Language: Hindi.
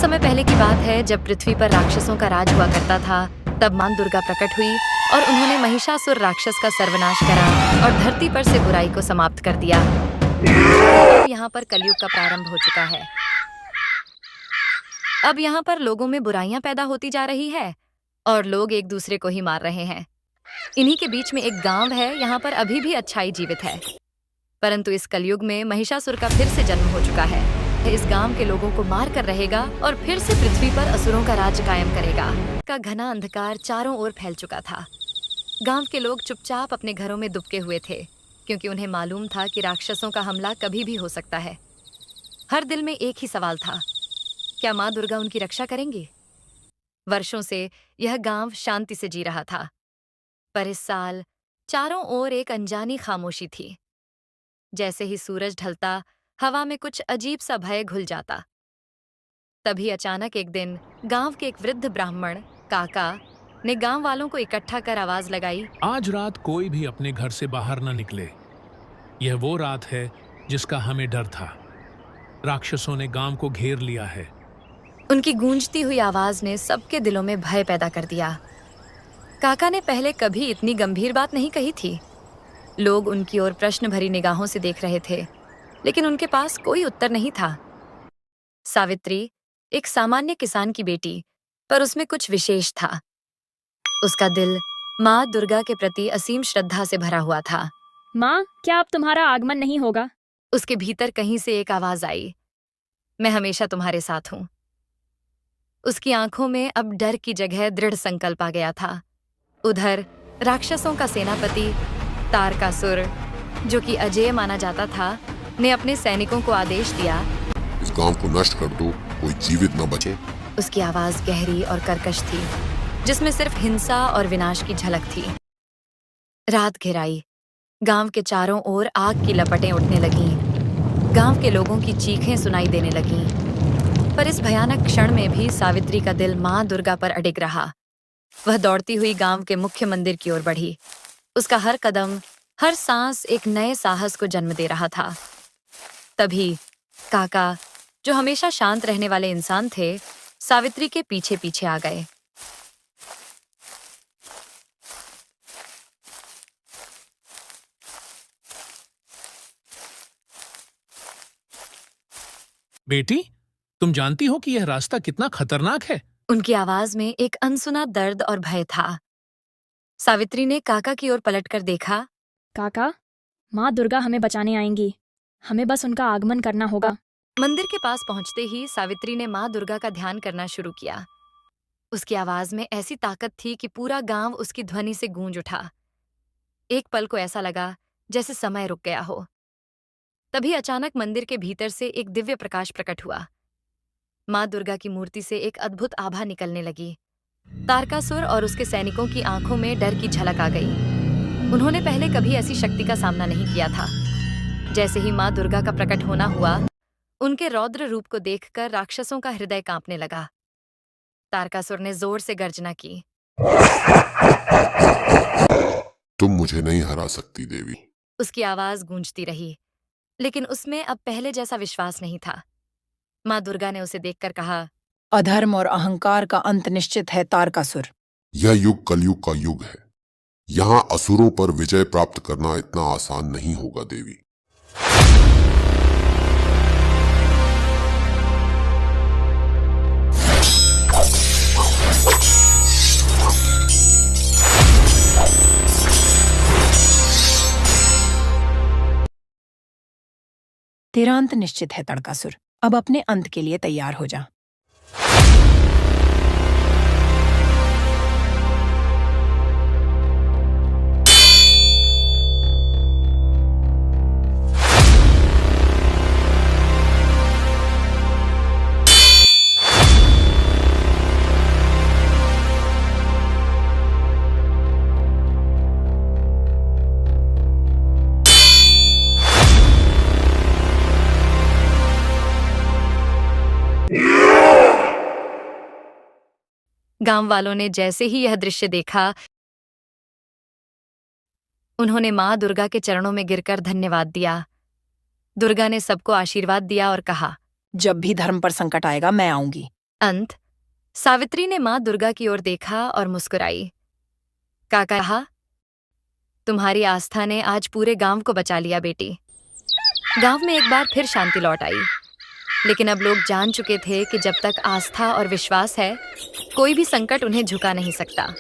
समय पहले की बात है, जब पृथ्वी पर राक्षसों का राज हुआ करता था। तब मां दुर्गा प्रकट हुई और उन्होंने महिषासुर राक्षस का सर्वनाश करा और धरती पर से बुराई को समाप्त कर दिया। अब यहाँ पर कलयुग का प्रारंभ हो चुका है। अब यहाँ पर लोगों में बुराइयां पैदा होती जा रही है और लोग एक दूसरे को ही मार रहे हैं। इन्हीं के बीच में एक गांव है, यहाँ पर अभी भी अच्छाई जीवित है, परंतु इस कलयुग में महिषासुर का फिर से जन्म हो चुका है। इस गांव के लोगों को मार कर रहेगा और फिर से पृथ्वी पर असुरों का राज्य कायम करेगा। का घना अंधकार चारों ओर फैल चुका था। गांव के लोग चुपचाप अपने घरों में दुबके हुए थे, क्योंकि उन्हें मालूम था कि राक्षसों का हमला कभी भी हो सकता है। हर दिल में एक ही सवाल था, क्या माँ दुर्गा उनकी रक्षा करेंगी? वर्षों से यह गांव शांति से जी रहा था, पर इस साल चारों ओर एक अनजानी खामोशी थी। जैसे ही सूरज ढलता, हवा में कुछ अजीब सा भय घुल जाता। तभी अचानक एक दिन गांव के एक वृद्ध ब्राह्मण काका ने गांव वालों को इकट्ठा कर आवाज लगाई, आज रात कोई भी अपने घर से बाहर न निकले। यह वो रात है जिसका हमें डर था। राक्षसों ने गांव को घेर लिया है। उनकी गूंजती हुई आवाज ने सबके दिलों में भय पैदा कर दिया। काका ने पहले कभी इतनी गंभीर बात नहीं कही थी। लोग उनकी ओर प्रश्न भरी निगाहों से देख रहे थे, लेकिन उनके पास कोई उत्तर नहीं था। सावित्री एक सामान्य किसान की बेटी, पर उसमें कुछ विशेष था। उसका दिल माँ दुर्गा के प्रति असीम श्रद्धा से भरा हुआ था। माँ, क्या अब तुम्हारा आगमन नहीं होगा? उसके भीतर कहीं से एक आवाज आई, मैं हमेशा तुम्हारे साथ हूं। उसकी आंखों में अब डर की जगह दृढ़ संकल्प आ गया था। उधर राक्षसों का सेनापति तारकासुर, जो कि अजेय माना जाता था, ने अपने सैनिकों को आदेश दिया, इस गांव को नष्ट कर दो, कोई जीवित न बचे। उसकी आवाज गहरी और कर्कश थी, जिसमें सिर्फ हिंसा और विनाश की झलक थी। रात घिराई, गांव के चारों ओर आग की लपटें उठने लगीं। गांव के लोगों की चीखें सुनाई देने लगीं, पर इस भयानक क्षण में भी सावित्री का दिल माँ दुर्गा पर अडिग रहा। वह दौड़ती हुई गांव के मुख्य मंदिर की ओर बढ़ी। उसका हर कदम, हर सांस एक नए साहस को जन्म दे रहा था। तभी काका, जो हमेशा शांत रहने वाले इंसान थे, सावित्री के पीछे पीछे आ गए। बेटी, तुम जानती हो कि यह रास्ता कितना खतरनाक है? उनकी आवाज में एक अनसुना दर्द और भय था। सावित्री ने काका की ओर पलटकर देखा। काका, माँ दुर्गा हमें बचाने आएंगी। हमें बस उनका आगमन करना होगा। मंदिर के पास पहुंचते ही सावित्री ने माँ दुर्गा का ध्यान करना शुरू किया। उसकी आवाज में ऐसी ताकत थी कि पूरा गांव उसकी ध्वनि से गूंज उठा। एक पल को ऐसा लगा जैसे समय रुक गया हो। तभी अचानक मंदिर के भीतर से एक दिव्य प्रकाश प्रकट हुआ। माँ दुर्गा की मूर्ति से एक अद्भुत आभा निकलने लगी। तारकासुर और उसके सैनिकों की आंखों में डर की झलक आ गई। उन्होंने पहले कभी ऐसी शक्ति का सामना नहीं किया था। जैसे ही माँ दुर्गा का प्रकट होना हुआ, उनके रौद्र रूप को देखकर राक्षसों का हृदय कांपने लगा। तारकासुर ने जोर से गर्जना की, तुम मुझे नहीं हरा सकती देवी। उसकी आवाज गूंजती रही, लेकिन उसमें अब पहले जैसा विश्वास नहीं था। माँ दुर्गा ने उसे देखकर कहा, अधर्म और अहंकार का अंत निश्चित है तारकासुर। यह युग कलयुग का युग है। यहाँ असुरों पर विजय प्राप्त करना इतना आसान नहीं होगा देवी। तेरा अंत निश्चित है तारकासुर। अब अपने अंत के लिए तैयार हो जा। गांव वालों ने जैसे ही यह दृश्य देखा, उन्होंने माँ दुर्गा के चरणों में गिरकर धन्यवाद दिया। दुर्गा ने सबको आशीर्वाद दिया और कहा, जब भी धर्म पर संकट आएगा मैं आऊंगी। अंत। सावित्री ने माँ दुर्गा की ओर देखा और मुस्कुराई। कहा, तुम्हारी आस्था ने आज पूरे गांव को बचा लिया बेटी। गांव में एक बार फिर शांति लौट आई, लेकिन अब लोग जान चुके थे कि जब तक आस्था और विश्वास है, कोई भी संकट उन्हें झुका नहीं सकता।